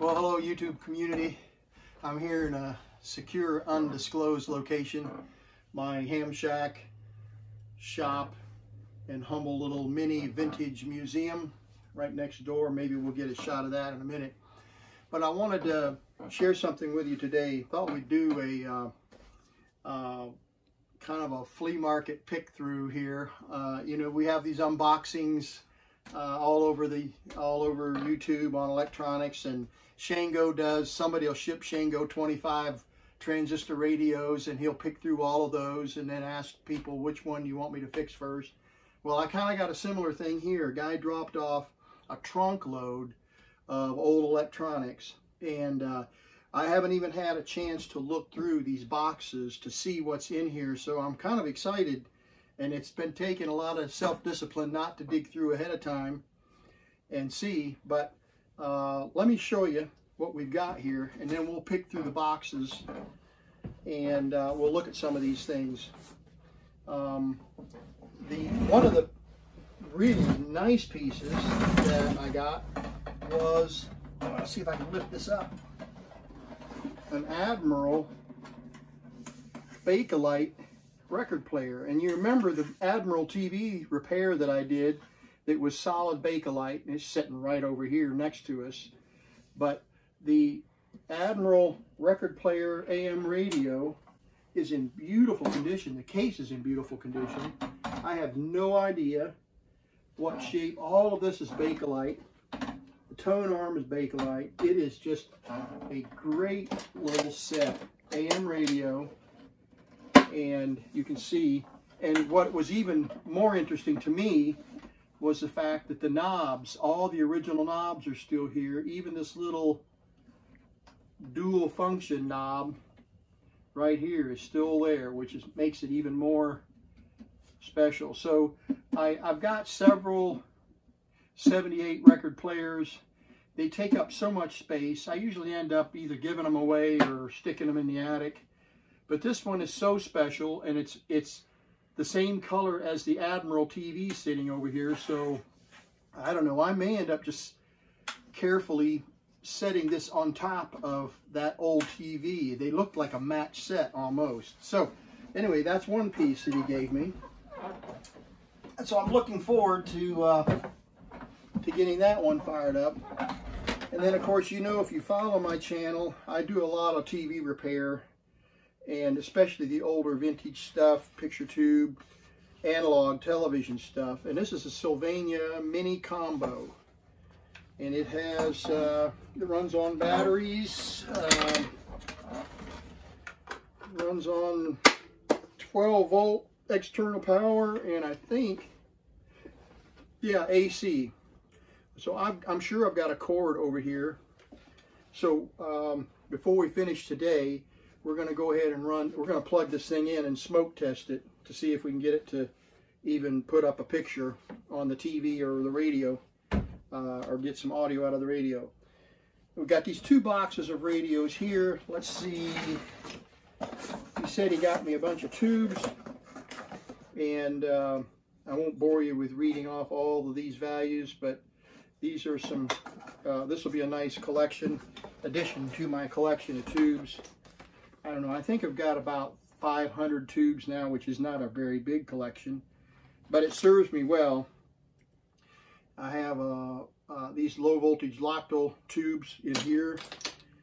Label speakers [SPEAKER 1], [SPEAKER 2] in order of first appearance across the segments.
[SPEAKER 1] Well, hello YouTube community. I'm here in a secure, undisclosed location. My ham shack, shop, and humble little mini vintage museum right next door. Maybe we'll get a shot of that in a minute. But I wanted to share something with you today. Thought we'd do a kind of a flea market pick through here. You know, we have these unboxings all over YouTube on electronics, and Shango does. Somebody will ship Shango 25 transistor radios, and he'll pick through all of those and then ask people which one you want me to fix first. Well, I kind of got a similar thing here. A guy dropped off a trunk load of old electronics, and I haven't even had a chance to look through these boxes to see what's in here, so I'm kind of excited. And it's been taking a lot of self-discipline not to dig through ahead of time and see, but let me show you what we've got here, and then we'll pick through the boxes and we'll look at some of these things. One of the really nice pieces that I got was, let's see if I can lift this up, an Admiral Bakelite record player. And you remember the Admiral TV repair that I did that was solid Bakelite, and it's sitting right over here next to us. But the Admiral record player AM radio is in beautiful condition. The case is in beautiful condition. I have no idea what shape. All of this is Bakelite. The tone arm is Bakelite. It is just a great little set. AM radio. And you can see, and what was even more interesting to me was the fact that the knobs, all the original knobs are still here. Even this little dual function knob right here is still there, which makes it even more special. So I've got several 78 record players. They take up so much space. I usually end up either giving them away or sticking them in the attic. But this one is so special, and it's the same color as the Admiral TV sitting over here. So I don't know, I may end up just carefully setting this on top of that old TV. They look like a match set almost. So anyway, that's one piece that he gave me. And so I'm looking forward to getting that one fired up. And then of course, you know, if you follow my channel, I do a lot of TV repair, and especially the older vintage stuff, picture tube, analog television stuff. And this is a Sylvania mini combo. And it has, it runs on batteries, runs on 12 volt external power, and I think, yeah, AC. So I'm sure I've got a cord over here. So before we finish today, we're going to go ahead and we're going to plug this thing in and smoke test it to see if we can get it to even put up a picture on the TV or the radio, or get some audio out of the radio. We've got these two boxes of radios here. Let's see. He said he got me a bunch of tubes, and I won't bore you with reading off all of these values, but these are some, this will be a nice collection, addition to my collection of tubes. I don't know, I think I've got about 500 tubes now, which is not a very big collection, but it serves me well. I have these low voltage Loctol tubes in here,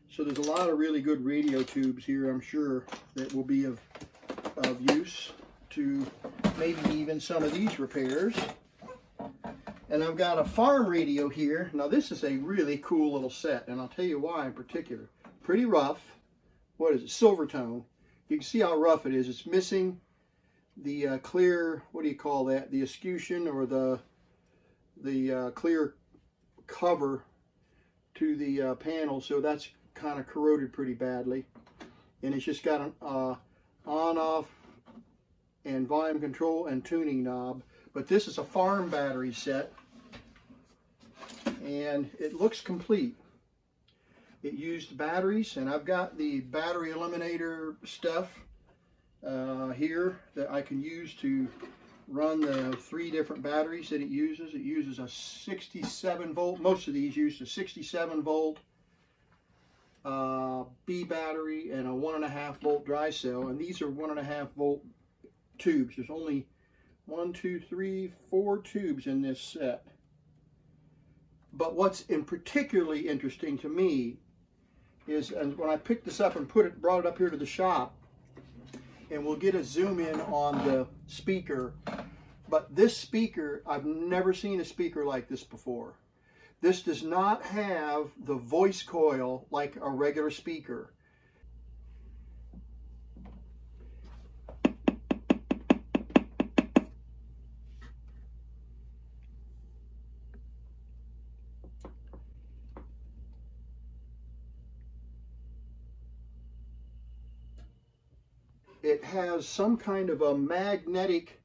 [SPEAKER 1] so there's a lot of really good radio tubes here, I'm sure, that will be of use to maybe even some of these repairs. And I've got a farm radio here. Now this is a really cool little set, and I'll tell you why in particular. Pretty rough. What is it? Silvertone. You can see how rough it is. It's missing the clear, what do you call that? The escutcheon, or the clear cover to the panel. So that's kind of corroded pretty badly. And it's just got an on-off and volume control and tuning knob. But this is a farm battery set, and it looks complete. It used batteries, and I've got the battery eliminator stuff here that I can use to run the 3 different batteries that it uses. It uses a 67 volt, most of these use a 67 volt B battery, and a 1.5 volt dry cell. And these are 1.5 volt tubes. There's only 1, 2, 3, 4 tubes in this set. But what's particularly interesting to me is, and when I picked this up and brought it up here to the shop, and we'll get a zoom in on the speaker, but this speaker, I've never seen a speaker like this before. This does not have the voice coil like a regular speaker. It has some kind of a magnetic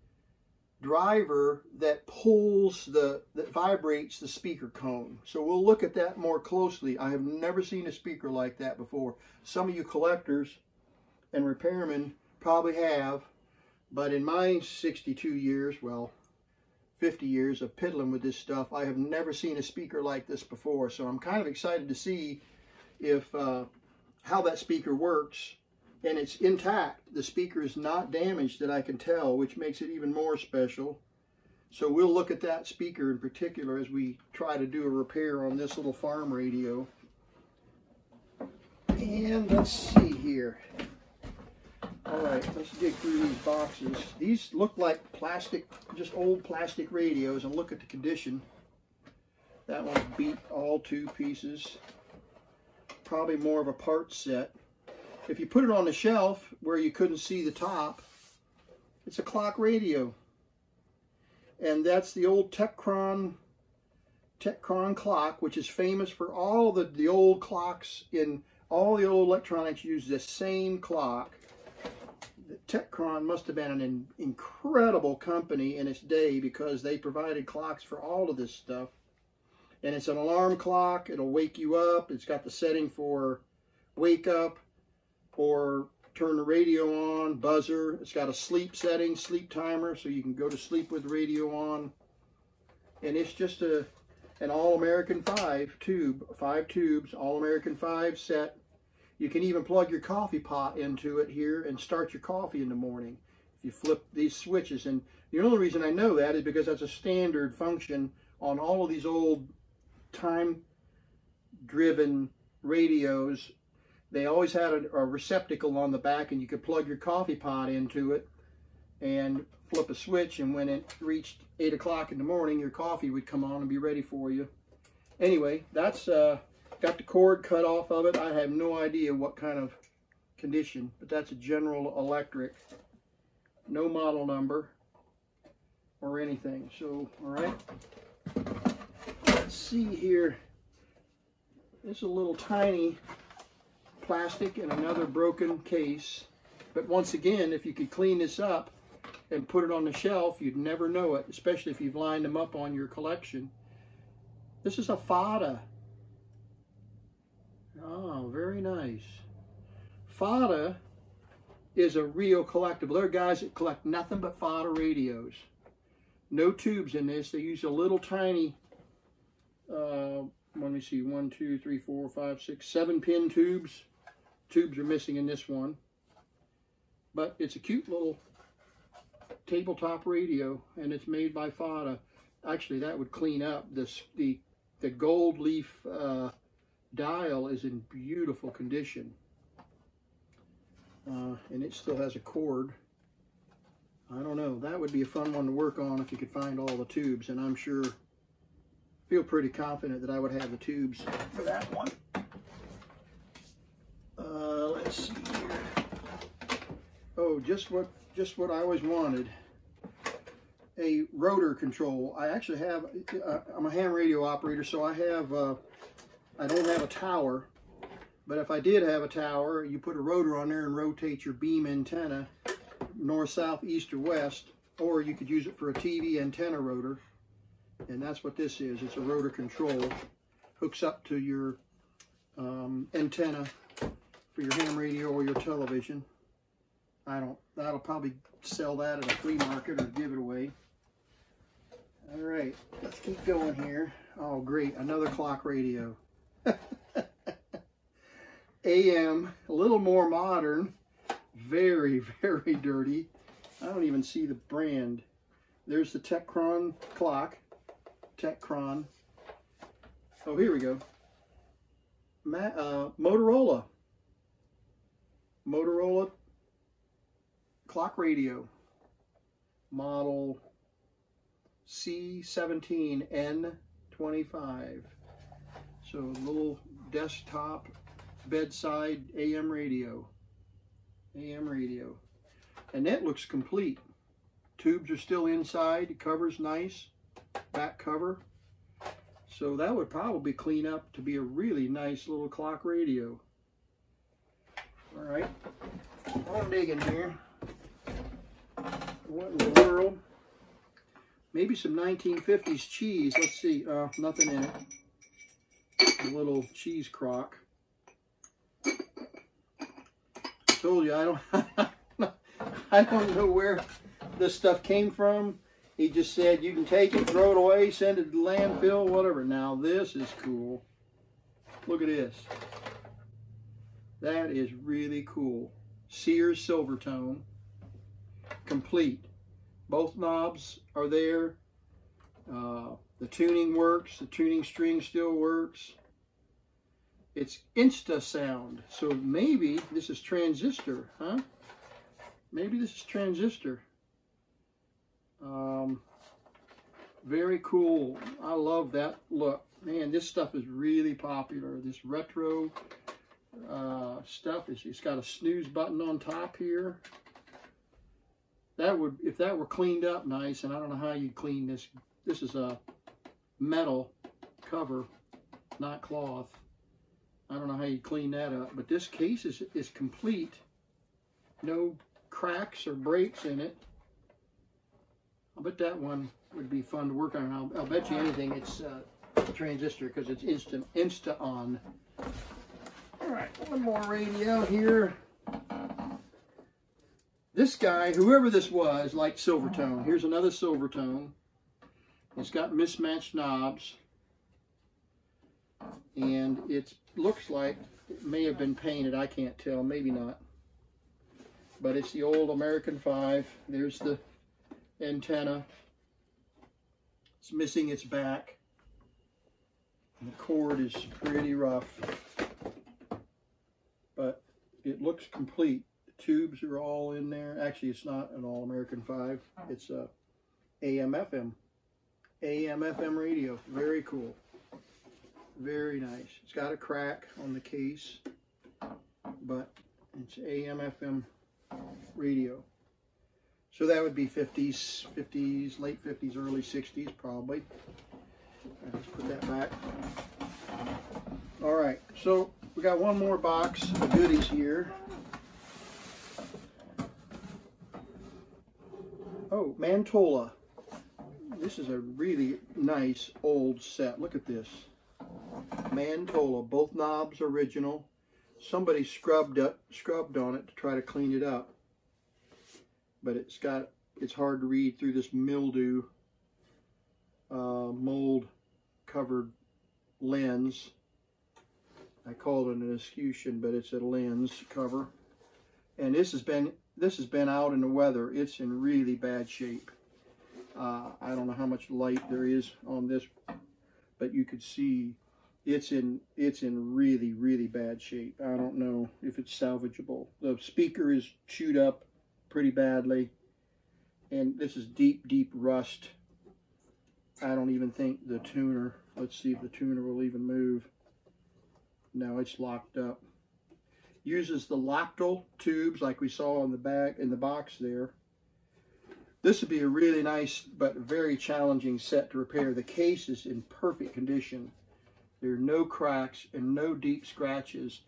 [SPEAKER 1] driver that pulls that vibrates the speaker cone. So we'll look at that more closely. I have never seen a speaker like that before. Some of you collectors and repairmen probably have, but in my 62 years, well, 50 years of piddling with this stuff, I have never seen a speaker like this before. So I'm kind of excited to see if how that speaker works. And it's intact. The speaker is not damaged that I can tell, which makes it even more special. So we'll look at that speaker in particular as we try to do a repair on this little farm radio. And let's see here. All right, let's dig through these boxes. These look like plastic, just old plastic radios, and look at the condition. That one's beat all 2 pieces. Probably more of a part set. If you put it on the shelf where you couldn't see the top, it's a clock radio. And that's the old Techron clock, which is famous for all the old clocks. In all the old electronics use the same clock. The Techron must have been an incredible company in its day, because they provided clocks for all of this stuff. And it's an alarm clock. It'll wake you up. It's got the setting for wake up, or turn the radio on, buzzer. It's got a sleep setting, sleep timer, so you can go to sleep with the radio on. And it's just an All-American 5 tubes, All-American 5 set. You can even plug your coffee pot into it here and start your coffee in the morning if you flip these switches. And the only reason I know that is because that's a standard function on all of these old time-driven radios. They always had a receptacle on the back, and you could plug your coffee pot into it and flip a switch, and when it reached 8 o'clock in the morning, your coffee would come on and be ready for you. Anyway, that's got the cord cut off of it. I have no idea what kind of condition, but that's a General Electric. No model number or anything. So, all right. Let's see here. This is a little tiny plastic and another broken case. But once again, if you could clean this up and put it on the shelf, you'd never know it, especially if you've lined them up on your collection. This is a FADA. Oh, very nice. FADA is a real collectible. There are guys that collect nothing but FADA radios. No tubes in this. They use a little tiny, let me see, 1, 2, 3, 4, 5, 6, 7 pin tubes. Tubes are missing in this one. But it's a cute little tabletop radio, and it's made by FADA. Actually, that would clean up this. The gold leaf dial is in beautiful condition. And it still has a cord. I don't know. That would be a fun one to work on if you could find all the tubes, and I'm sure, feel pretty confident that I would have the tubes for that one. Let's see here. Oh, just what I always wanted. A rotor control. I actually have, I'm a ham radio operator, so I have, I don't have a tower, but if I did have a tower, you put a rotor on there and rotate your beam antenna north, south, east, or west, or you could use it for a TV antenna rotor, and that's what this is. It's a rotor control. Hooks up to your antenna for your ham radio or your television. That'll probably sell that at a flea market or give it away. All right, let's keep going here. Oh, great, another clock radio. AM, a little more modern, very, very dirty. I don't even see the brand. There's the Techron clock. Techron. Oh, here we go. Motorola. Motorola clock radio. Model C17N25. So a little desktop bedside AM radio. AM radio. And that looks complete. Tubes are still inside. The cover's nice. Back cover. So that would probably clean up to be a really nice little clock radio. All right. I'm digging here. What in the world? Maybe some 1950s cheese. Let's see. Nothing in it. A little cheese crock. I told you I don't know where this stuff came from. He just said you can take it, throw it away, send it to the landfill, whatever. Now this is cool. Look at this. That is really cool. Sears Silvertone. Complete. Both knobs are there. The tuning works. The tuning string still works. It's Insta sound. So maybe this is transistor, huh? Maybe this is transistor. Very cool. I love that look. Man, this stuff is really popular. This retro stuff. It's got a snooze button on top here. That would, if that were cleaned up nice, and I don't know how you'd clean this. This is a metal cover, not cloth. I don't know how you clean that up, but this case is complete. No cracks or breaks in it. I bet that one would be fun to work on. I'll bet you anything it's transistor because it's insta on. All right, one more radio here. This guy, whoever this was, liked Silvertone. Here's another Silvertone. It's got mismatched knobs. And it looks like it may have been painted. I can't tell. Maybe not. But it's the old American 5. There's the antenna. It's missing its back. And the cord is pretty rough. But it looks complete. Tubes are all in there. Actually, it's not an all-American 5. It's a AM/FM. AM/FM radio. Very cool. Very nice. It's got a crack on the case, but it's AM/FM radio. So that would be 50s, late 50s, early 60s probably. Let's put that back. All right, so we got one more box of goodies here. Oh, Mantola. This is a really nice old set. Look at this. Mantola. Both knobs original. Somebody scrubbed on it to try to clean it up. But it's hard to read through this mildew mold covered lens. I called it an escutcheon, but it's a lens cover. And this has been out in the weather. It's in really bad shape. I don't know how much light there is on this, but you could see it's in really, really bad shape. I don't know if it's salvageable. The speaker is chewed up pretty badly, and this is deep, deep rust. I don't even think the tuner, let's see if the tuner will even move. No, it's locked up. Uses the Loctile tubes like we saw on the back in the box there. This would be a really nice but very challenging set to repair. The case is in perfect condition. There are no cracks and no deep scratches.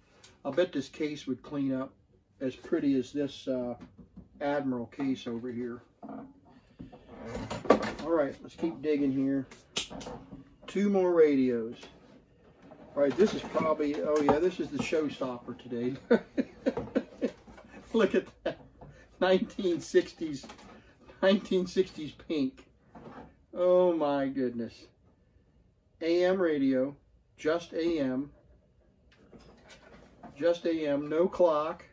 [SPEAKER 1] I'll bet this case would clean up as pretty as this Admiral case over here. All right, let's keep digging here. Two more radios. All right, this is probably, oh yeah, this is the showstopper today. Look at that, 1960s pink. Oh my goodness. AM radio, just AM just AM, no clock.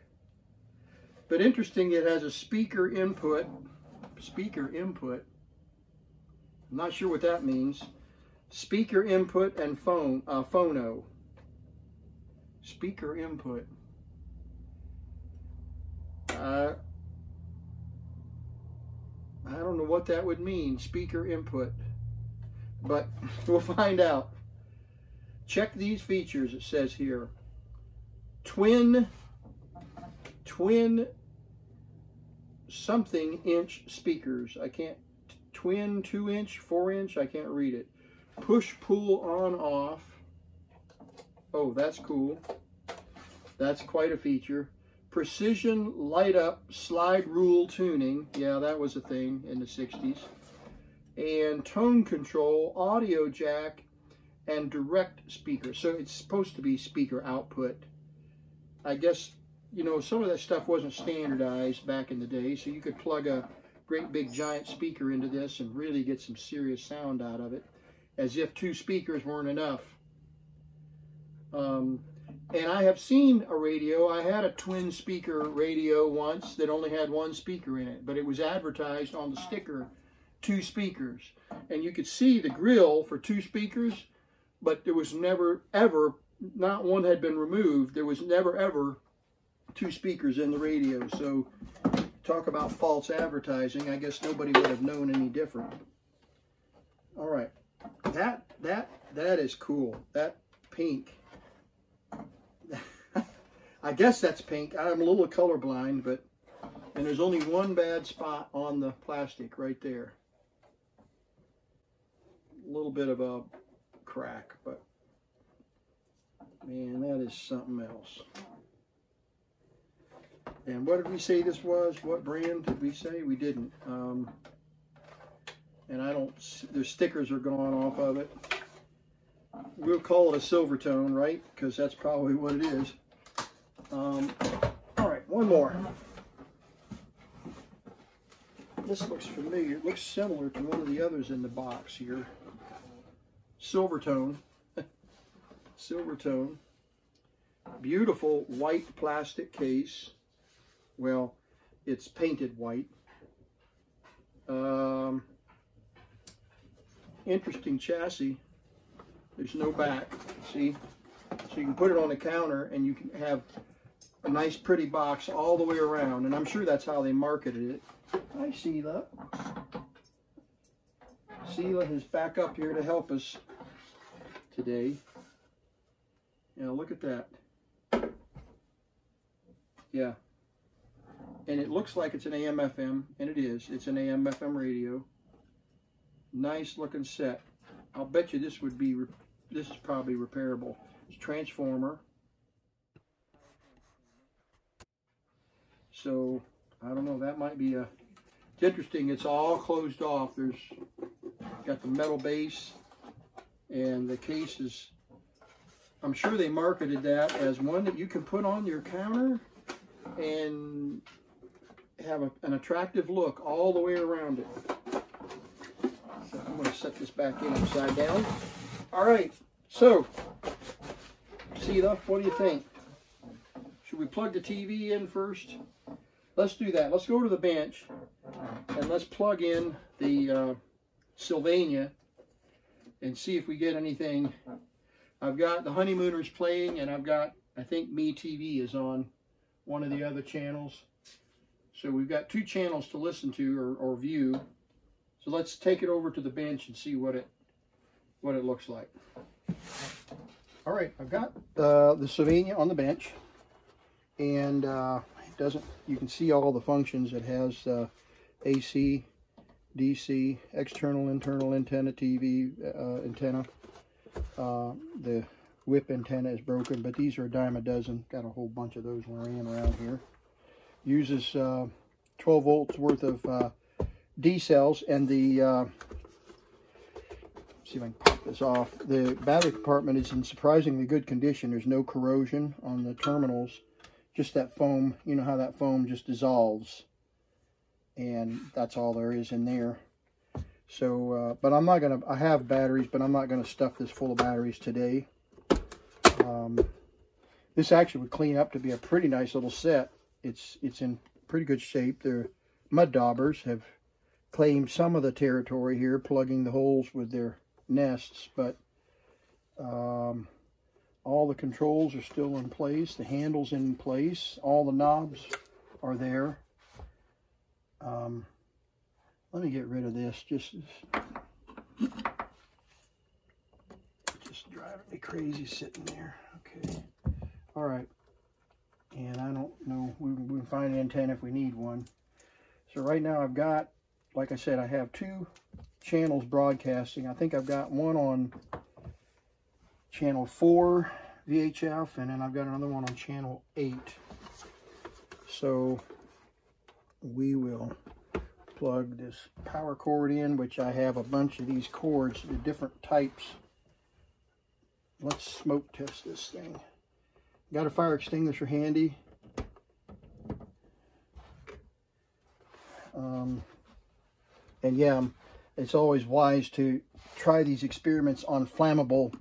[SPEAKER 1] But interesting, it has a speaker input. Speaker input. I'm not sure what that means. Speaker input and phono. Speaker input. I don't know what that would mean, speaker input, but we'll find out. Check these features, it says here. Twin something inch speakers. I can't, twin 2-inch, 4-inch, I can't read it. Push, pull, on, off. Oh, that's cool. That's quite a feature. Precision light up slide rule tuning. Yeah, that was a thing in the 60s. And tone control, audio jack, and direct speaker. So it's supposed to be speaker output. I guess, you know, some of that stuff wasn't standardized back in the day, so you could plug a great big giant speaker into this and really get some serious sound out of it, as if 2 speakers weren't enough. And I have seen a radio. I had a twin speaker radio once that only had 1 speaker in it, but it was advertised on the sticker 2 speakers. And you could see the grill for 2 speakers, but there was never ever, not one had been removed. There was never ever 2 speakers in the radio. So talk about false advertising. I guess nobody would have known any different. All right, that is cool. That pink. I guess that's pink. I'm a little colorblind, but, and there's only one bad spot on the plastic right there. A little bit of a crack, but man, that is something else. And what did we say this was? What brand did we say? We didn't. And I don't, the stickers are gone off of it. We'll call it a Silvertone, right? Because that's probably what it is. All right, one more. This looks familiar. It looks similar to one of the others in the box here. Silvertone. Silvertone. Beautiful white plastic case. Well, it's painted white. Interesting chassis. There's no back, see? So you can put it on the counter and you can have a nice pretty box all the way around, and I'm sure that's how they marketed it. Hi, Sheila. Sheila is back up here to help us today. Yeah, look at that. Yeah. And it looks like it's an AM/FM, and it is. It's an AM/FM radio. Nice looking set. I'll bet you this would be, this is probably repairable. It's transformer. So, I don't know, that might be a, it's interesting, it's all closed off. There's, got the metal base, and the case is, I'm sure they marketed that as one that you can put on your counter and have an attractive look all the way around it. So I'm going to set this back in upside down. All right, so, Sheila, what do you think? Should we plug the TV in first? Let's do that. Let's go to the bench and let's plug in the Sylvania and see if we get anything. I've got the Honeymooners playing, and I've got, I think Me TV is on one of the other channels. So we've got 2 channels to listen to or view. So let's take it over to the bench and see what it looks like. All right, I've got the Sylvania on the bench, and it doesn't, you can see all the functions. It has AC, DC, external, internal antenna, TV antenna. The whip antenna is broken, but these are a dime a dozen. Got a whole bunch of those laying around here. Uses 12 volts worth of D cells, and the see if I can pop this off. The battery compartment is in surprisingly good condition. There's no corrosion on the terminals. Just that foam, you know how that foam just dissolves, and that's all there is in there. So, but I'm not gonna, I have batteries, but I'm not gonna stuff this full of batteries today. This actually would clean up to be a pretty nice little set. It's in pretty good shape. The mud daubers have claimed some of the territory here, plugging the holes with their nests, but all the controls are still in place. The handle's in place. All the knobs are there. Let me get rid of this. Just driving me crazy sitting there. Okay. All right. And I don't know. We can find an antenna if we need one. So right now I've got, like I said, I have 2 channels broadcasting. I think I've got one on channel 4 VHF, and then I've got another one on channel 8. So we will plug this power cord in, which I have a bunch of these cords, the different types. Let's smoke test this thing. Got a fire extinguisher handy. And yeah, it's always wise to try these experiments on flammable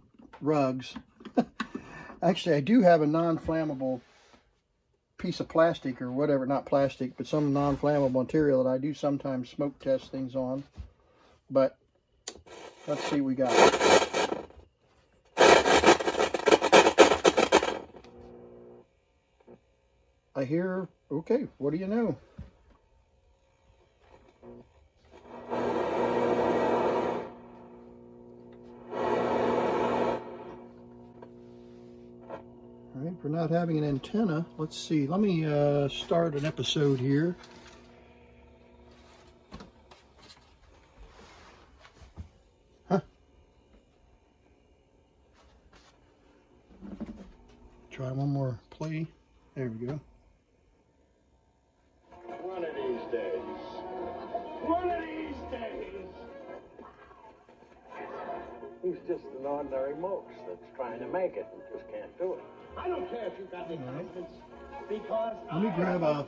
[SPEAKER 1] rugs. Actually, I do have a non-flammable piece of plastic or whatever, not plastic, but some non-flammable material that I do sometimes smoke test things on. But let's see what we got. I hear, okay, what do you know? All right, for not having an antenna, let's see. Let me start an episode here. Huh. Try one more play. There we go.
[SPEAKER 2] One of these days. One of these days. He's just an ordinary mox that's trying to make it and just can't do it. I don't care if you've got any confidence, because
[SPEAKER 1] let me grab a.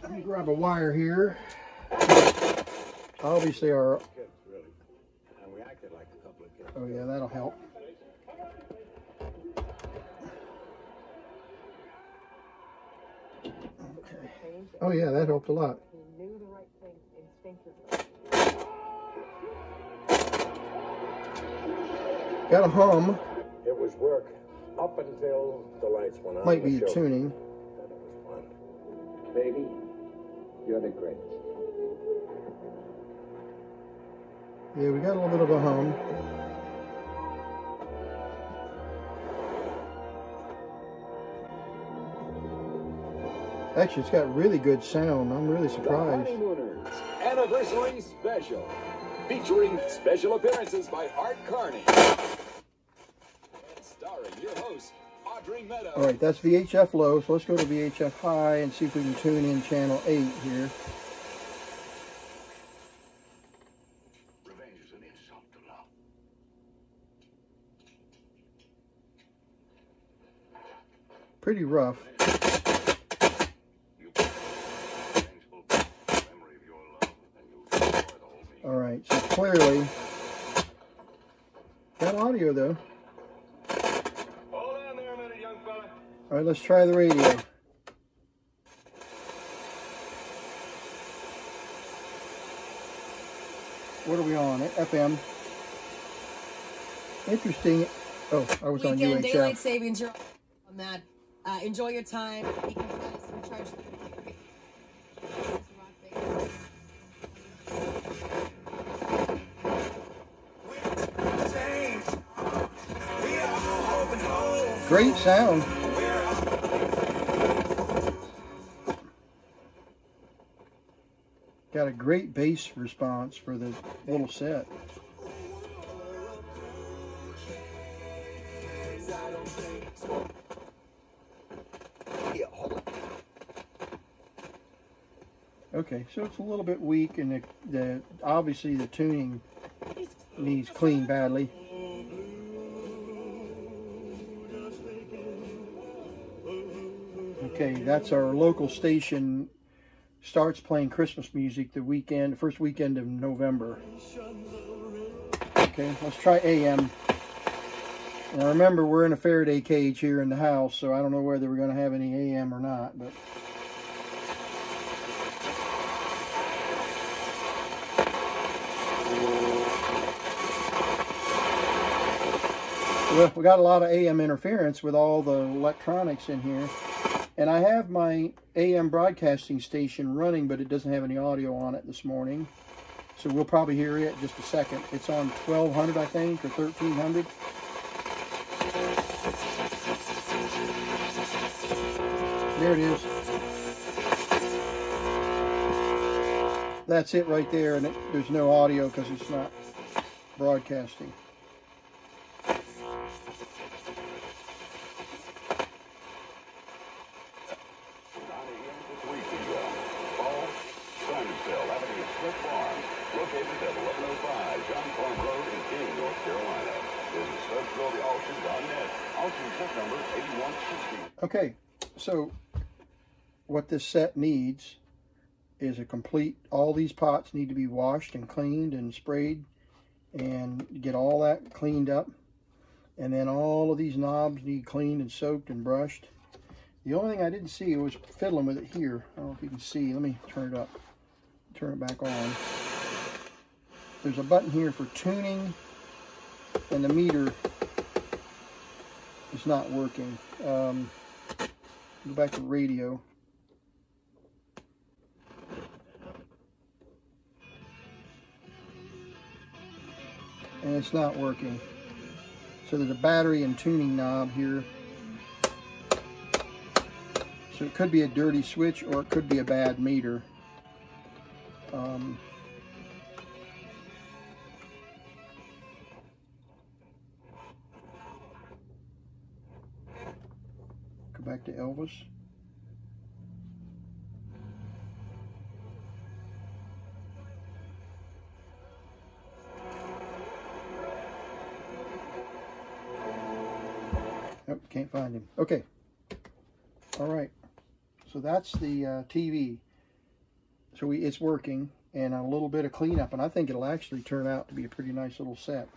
[SPEAKER 1] Let me grab a wire here. Obviously, our.
[SPEAKER 2] Kids, really. And we acted like a couple of kids.
[SPEAKER 1] Oh yeah, that'll help. Okay. Oh yeah, that helped a lot.
[SPEAKER 3] He knew the right thing instinctively.
[SPEAKER 1] Got a hum.
[SPEAKER 2] It was work up until the lights went on.
[SPEAKER 1] Might be the tuning.
[SPEAKER 2] Then it was fun. Baby, you're the greatest.
[SPEAKER 1] Yeah, we got a little bit of a hum. Actually, it's got really good sound. I'm really surprised.
[SPEAKER 4] The Honeymooners Anniversary Special, featuring special appearances by Art Carney. And starring your host, Audrey Meadows.
[SPEAKER 1] All right, that's VHF low, so let's go to VHF high and see if we can tune in channel 8 here.
[SPEAKER 2] Revenge is an insult to love.
[SPEAKER 1] Pretty rough. All right, so clearly got audio though.
[SPEAKER 2] Hold on there a minute, young fella.
[SPEAKER 1] All right, let's try the radio. What are we on? FM. Interesting. Oh, I was on
[SPEAKER 5] Weekend daylight
[SPEAKER 1] UHF.
[SPEAKER 5] savings. You're on that. Enjoy your time. Be concise. Recharge.
[SPEAKER 1] Great sound. Got a great bass response for the little set. Okay, so it's a little bit weak, and the obviously the tuning needs clean badly. Okay, that's our local station. Starts playing Christmas music the weekend, first weekend of November. Okay, let's try AM. Now remember, we're in a Faraday cage here in the house, so I don't know whether we're going to have any AM or not, but well, we got a lot of AM interference with all the electronics in here. And I have my AM broadcasting station running, but it doesn't have any audio on it this morning. So we'll probably hear it in just a second. It's on 1200, I think, or 1300. There it is. That's it right there, and there's no audio because it's not broadcasting. Okay, so what this set needs is a complete, all these pots need to be washed and cleaned and sprayed and get all that cleaned up. And then all of these knobs need cleaned and soaked and brushed. The only thing I didn't see was fiddling with it here. I don't know if you can see. Let me turn it up, turn it back on. There's a button here for tuning, and the meter is not working. Go back to radio. And it's not working. So there's a battery and tuning knob here. So it could be a dirty switch or it could be a bad meter. Go back to Elvis. Nope, can't find him. Okay. All right. So that's the TV. So it's working, and a little bit of cleanup, and I think it'll actually turn out to be a pretty nice little set.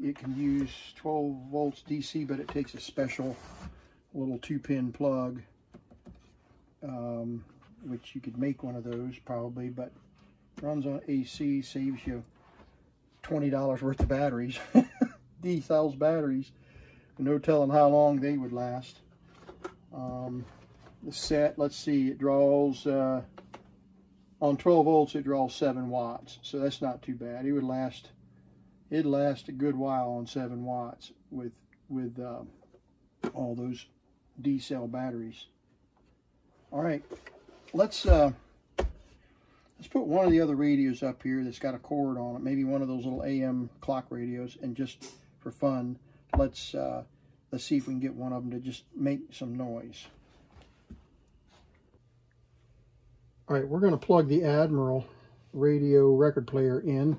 [SPEAKER 1] It can use 12 volts DC, but it takes a special little 2-pin plug, which you could make one of those probably, but runs on AC, saves you $20 worth of batteries. D-cells batteries. No telling how long they would last. The set, let's see, it draws on 12 volts it draws 7 watts, so that's not too bad. It'd last a good while on 7 watts with all those D-cell batteries. All right, let's put one of the other radios up here that's got a cord on it, maybe one of those little AM clock radios, and just for fun, let's see if we can get one of them to just make some noise. All right, we're going to plug the Admiral radio record player in,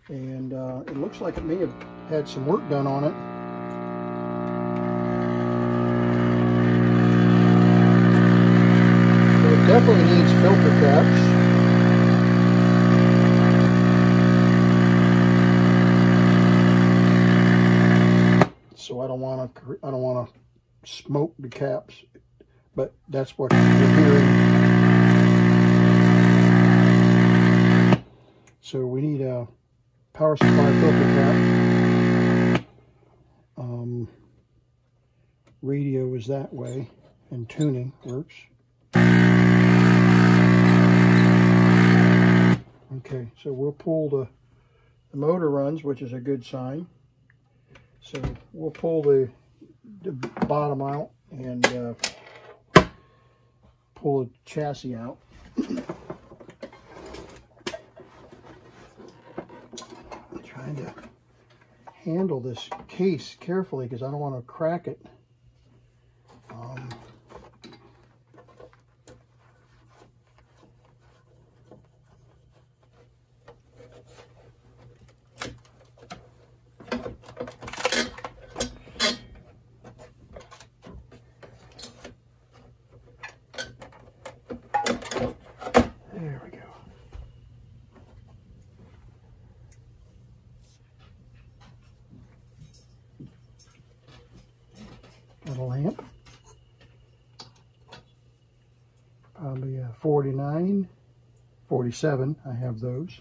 [SPEAKER 1] and it looks like it may have had some work done on it. So it definitely needs filter caps. So I don't want to smoke the caps, but that's what you're hearing. So we need a power supply filter cap. Radio is that way, and tuning works. Okay, so we'll pull the motor runs, which is a good sign. So we'll pull the bottom out and pull the chassis out. Trying to handle this case carefully because I don't want to crack it. There we go. be a 49, 47. I have those.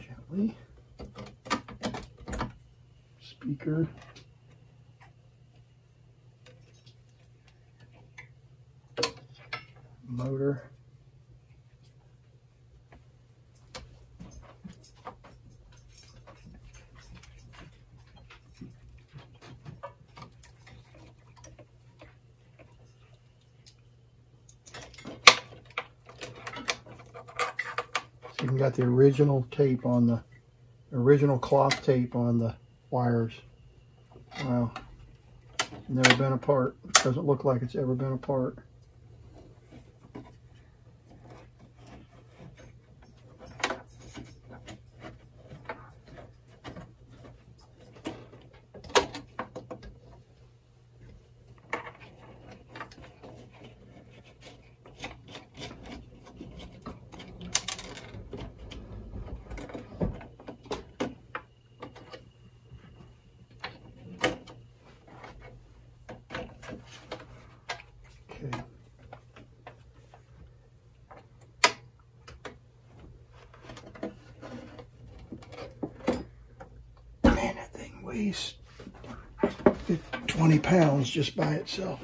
[SPEAKER 1] Gently. Speaker. Motor. So you got the original tape on the original cloth tape on the wires. Wow. Never been apart. Doesn't look like it's ever been apart. Man, that thing weighs 20 pounds just by itself.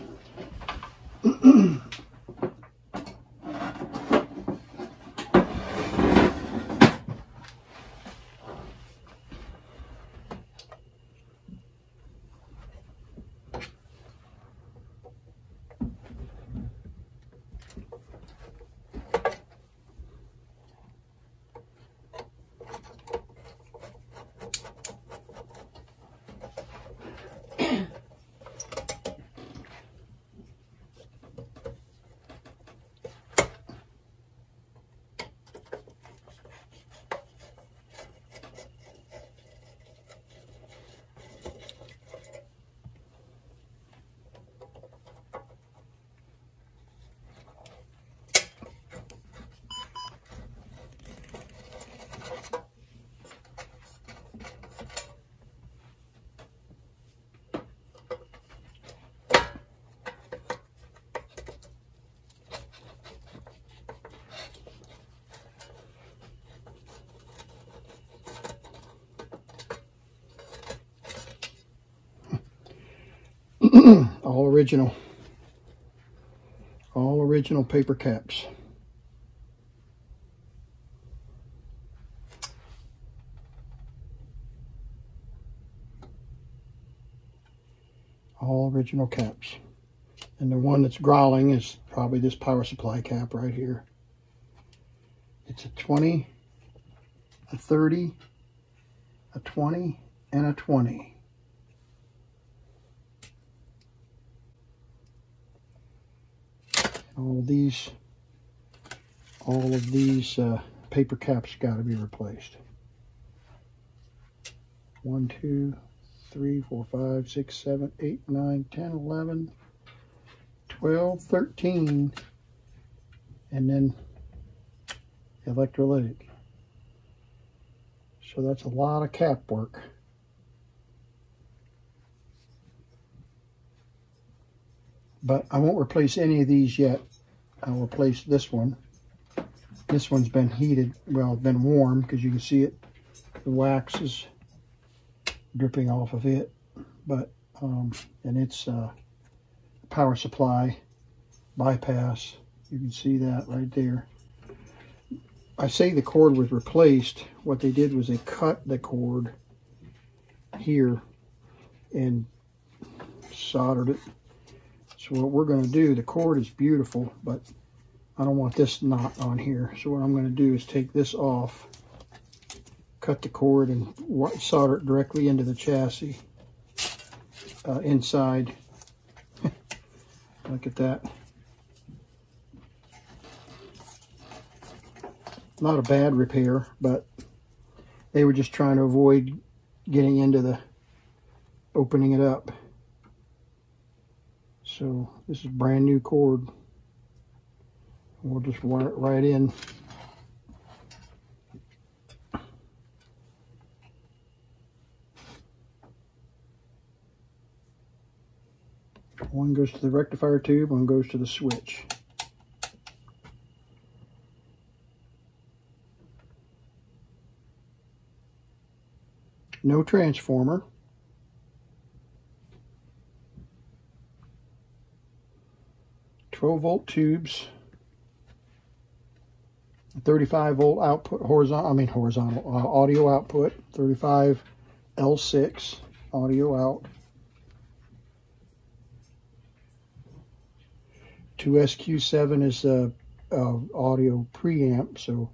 [SPEAKER 1] All original paper caps. All original caps. And the one that's growling is probably this power supply cap right here. It's a 20, a 30, a 20, and a 20. All of these paper caps got to be replaced. 1, 2, 3, 4, 5, 6, 7, 8, 9, 10, 11, 12, 13, and then electrolytic. So that's a lot of cap work. But I won't replace any of these yet. I'll replace this one. This one's been heated, well, been warm, because you can see it. The wax is dripping off of it. But, and it's power supply bypass. You can see that right there. I say the cord was replaced. What they did was they cut the cord here and soldered it. So what we're going to do, the cord is beautiful, but I don't want this knot on here. So what I'm going to do is take this off, cut the cord, and solder it directly into the chassis inside. Look at that. Not a bad repair, but they were just trying to avoid getting into the opening it up. So this is brand new cord. We'll just wire it right in. One goes to the rectifier tube, one goes to the switch. No transformer. "12-volt tubes, 35-volt output, audio output, 35 L6 audio out, 2 SQ7 is the audio preamp, so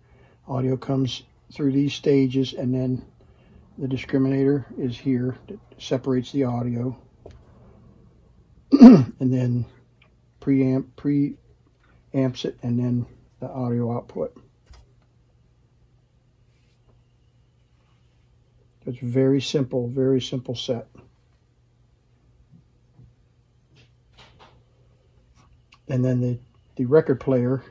[SPEAKER 1] audio comes through these stages, and then the discriminator is here that separates the audio, and then preamps it, and then the audio output. It's very simple set. And then the record player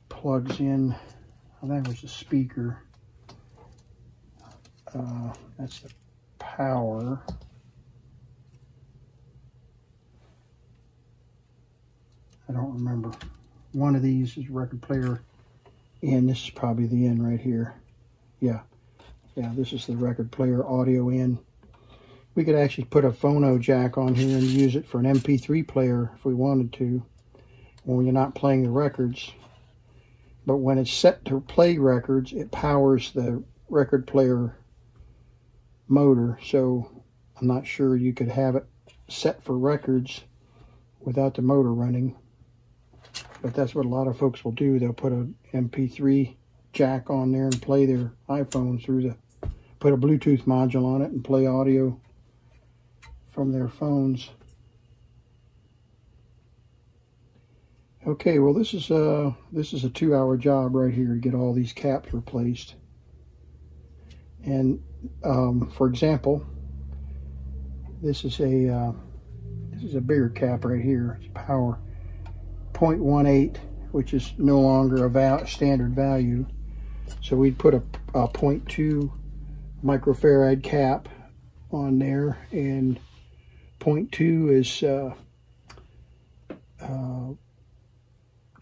[SPEAKER 1] plugs in. Oh, that was the speaker. That's the power. I don't remember. One of these is record player in. This is probably the in right here. Yeah, this is the record player audio in. We could actually put a phono jack on here and use it for an MP3 player if we wanted to, when you're not playing the records. But when it's set to play records, it powers the record player motor, so I'm not sure you could have it set for records without the motor running. But that's what a lot of folks will do. They'll put an MP3 jack on there and play their iPhone through put a Bluetooth module on it and play audio from their phones. Okay, well this is a 2-hour job right here to get all these caps replaced. And for example, this is a bigger cap right here. It's power 0.18, which is no longer a standard value. So we'd put a 0.2 microfarad cap on there, and 0.2 is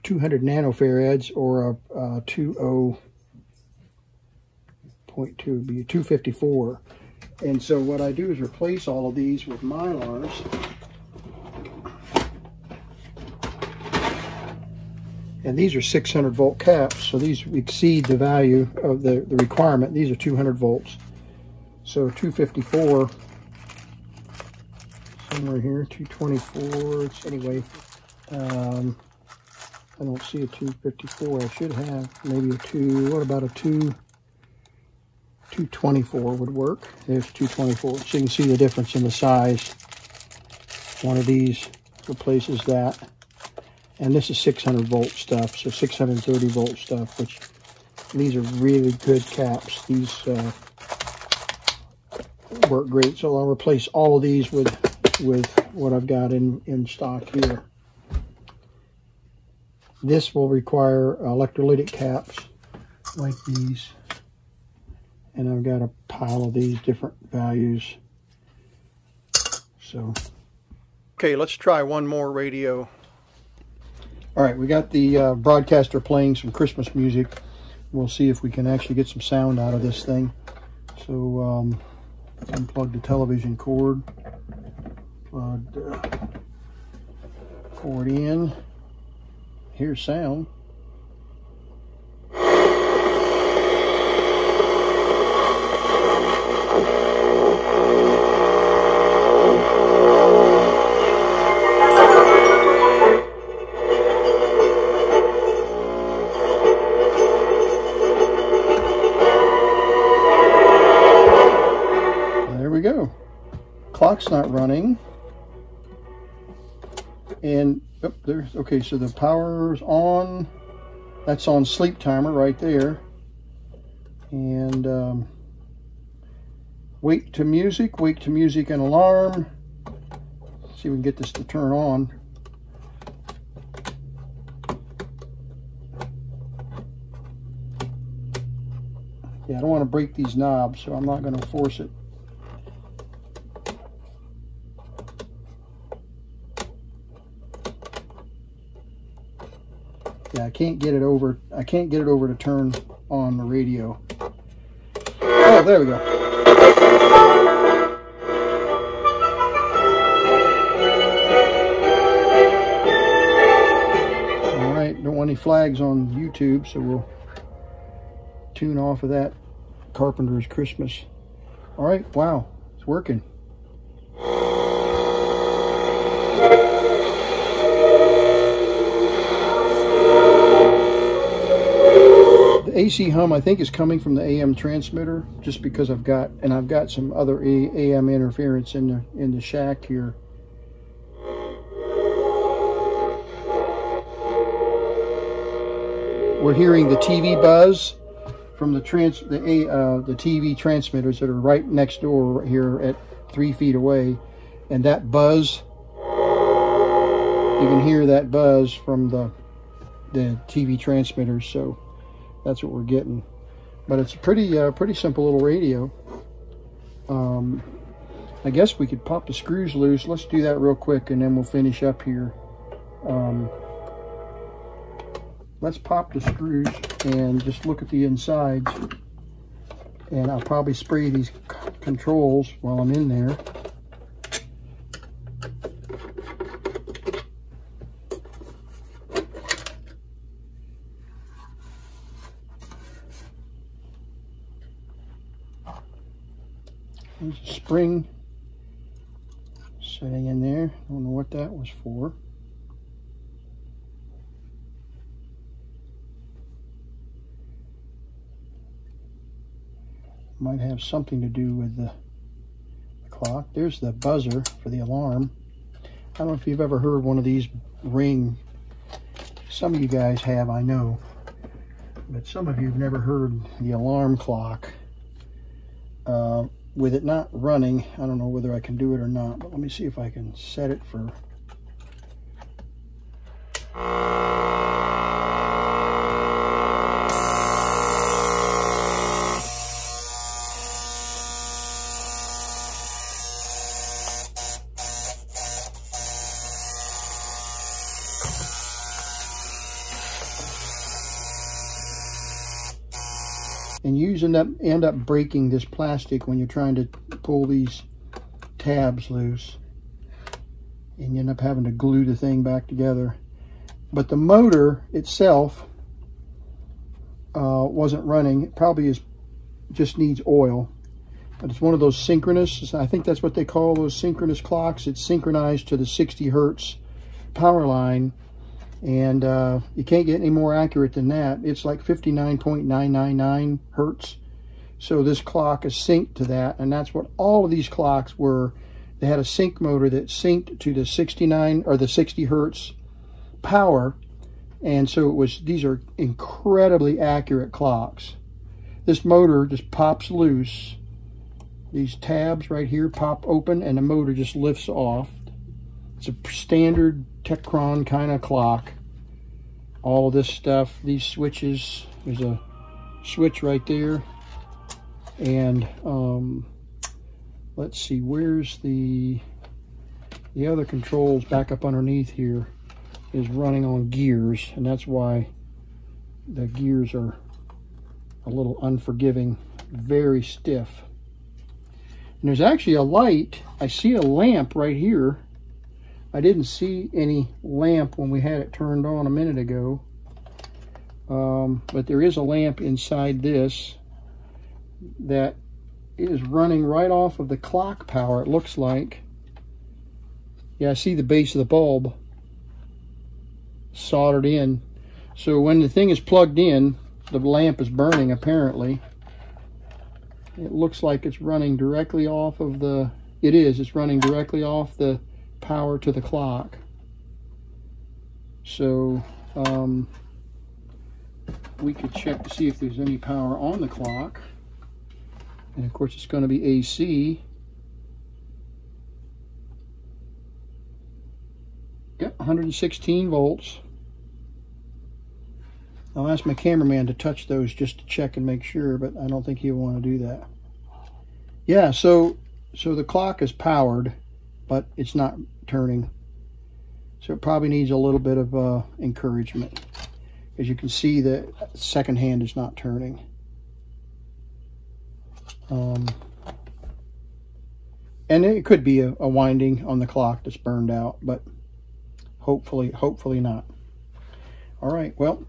[SPEAKER 1] 200 nanofarads, or a 20.2 would be a 254. And so what I do is replace all of these with Mylars. And these are 600 volt caps, so these exceed the value of the requirement. These are 200 volts. So 254, somewhere here, 224, anyway. I don't see a 254. I should have maybe a 2, what about a 224 would work. There's 224. So you can see the difference in the size. One of these replaces that. And this is 600 volt stuff, so 630 volt stuff, which these are really good caps. These work great. So I'll replace all of these with what I've got in stock here. This will require electrolytic caps like these. And I've got a pile of these different values. So, okay, let's try one more radio. All right, we got the broadcaster playing some Christmas music. We'll see if we can actually get some sound out of this thing. So, unplug the television cord. Plug the cord in. Here's sound. Clock's not running, and there's okay. So the power's on. That's on sleep timer right there. And wake to music and alarm. See if we can get this to turn on. Yeah, I don't want to break these knobs, so I'm not going to force it. Yeah, I can't get it over to turn on the radio. Oh, there we go. All right, don't want any flags on YouTube, so we'll tune off of that Carpenter's Christmas. All right, wow, it's working. The AC hum, I think, is coming from the AM transmitter, just because I've got some other AM interference in the shack here. We're hearing the TV buzz from the TV transmitters that are right next door here at 3 feet away, and that buzz, you can hear that buzz from the TV transmitters. So that's what we're getting. But it's a pretty simple little radio. I guess we could pop the screws loose. Let's do that real quick, and then we'll finish up here. Let's pop the screws and just look at the insides. And I'll probably spray these controls while I'm in there. There's a spring sitting in there. I don't know what that was for. Might have something to do with the clock. There's the buzzer for the alarm. I don't know if you've ever heard one of these ring. Some of you guys have, I know. But some of you have never heard the alarm clock. With it not running, I don't know whether I can do it or not, but let me see if I can set it for... And you end up breaking this plastic when you're trying to pull these tabs loose. And you end up having to glue the thing back together. But the motor itself wasn't running. It probably just needs oil. But it's one of those synchronous, I think that's what they call those synchronous clocks. It's synchronized to the 60 hertz power line. And you can't get any more accurate than that. It's like 59.999 hertz. So this clock is synced to that, and that's what all of these clocks were. They had a sync motor that synced to the 69 or the 60 hertz power, and so it was. These are incredibly accurate clocks. This motor just pops loose. These tabs right here pop open, and the motor just lifts off. It's a standard Techron kind of clock. All of this stuff, these switches, there's a switch right there. And let's see, where's the other controls back up underneath here is running on gears, and that's why the gears are a little unforgiving, very stiff. And there's actually a light. I see a lamp right here. I didn't see any lamp when we had it turned on a minute ago. But there is a lamp inside this that is running right off of the clock power, it looks like. Yeah, I see the base of the bulb soldered in. So when the thing is plugged in, the lamp is burning apparently. It looks like it's running directly off of the... It's running directly off the power to the clock. So we could check to see if there's any power on the clock, and of course it's going to be AC. Yep, 116 volts. I'll ask my cameraman to touch those just to check and make sure, but I don't think he'll want to do that. Yeah, so the clock is powered, but it's not turning. So it probably needs a little bit of encouragement. As you can see, the second hand is not turning. And it could be a winding on the clock that's burned out, but hopefully not. All right, well,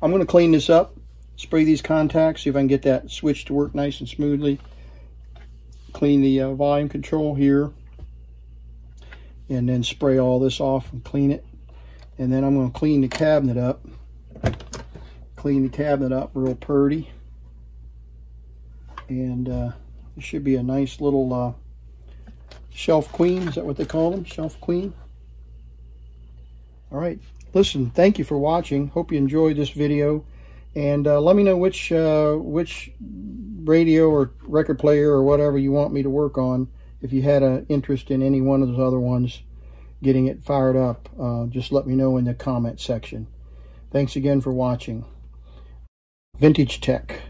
[SPEAKER 1] I'm going to clean this up, spray these contacts, see if I can get that switch to work nice and smoothly. Clean the volume control here, and then spray all this off and clean it. And then I'm going to clean the cabinet up. Clean the cabinet up real purty. And it should be a nice little shelf queen. Is that what they call them? Shelf queen. All right. Listen, thank you for watching. Hope you enjoyed this video. And let me know which radio or record player or whatever you want me to work on. If you had an interest in any one of those other ones, getting it fired up, just let me know in the comment section. Thanks again for watching. Vintage Tech.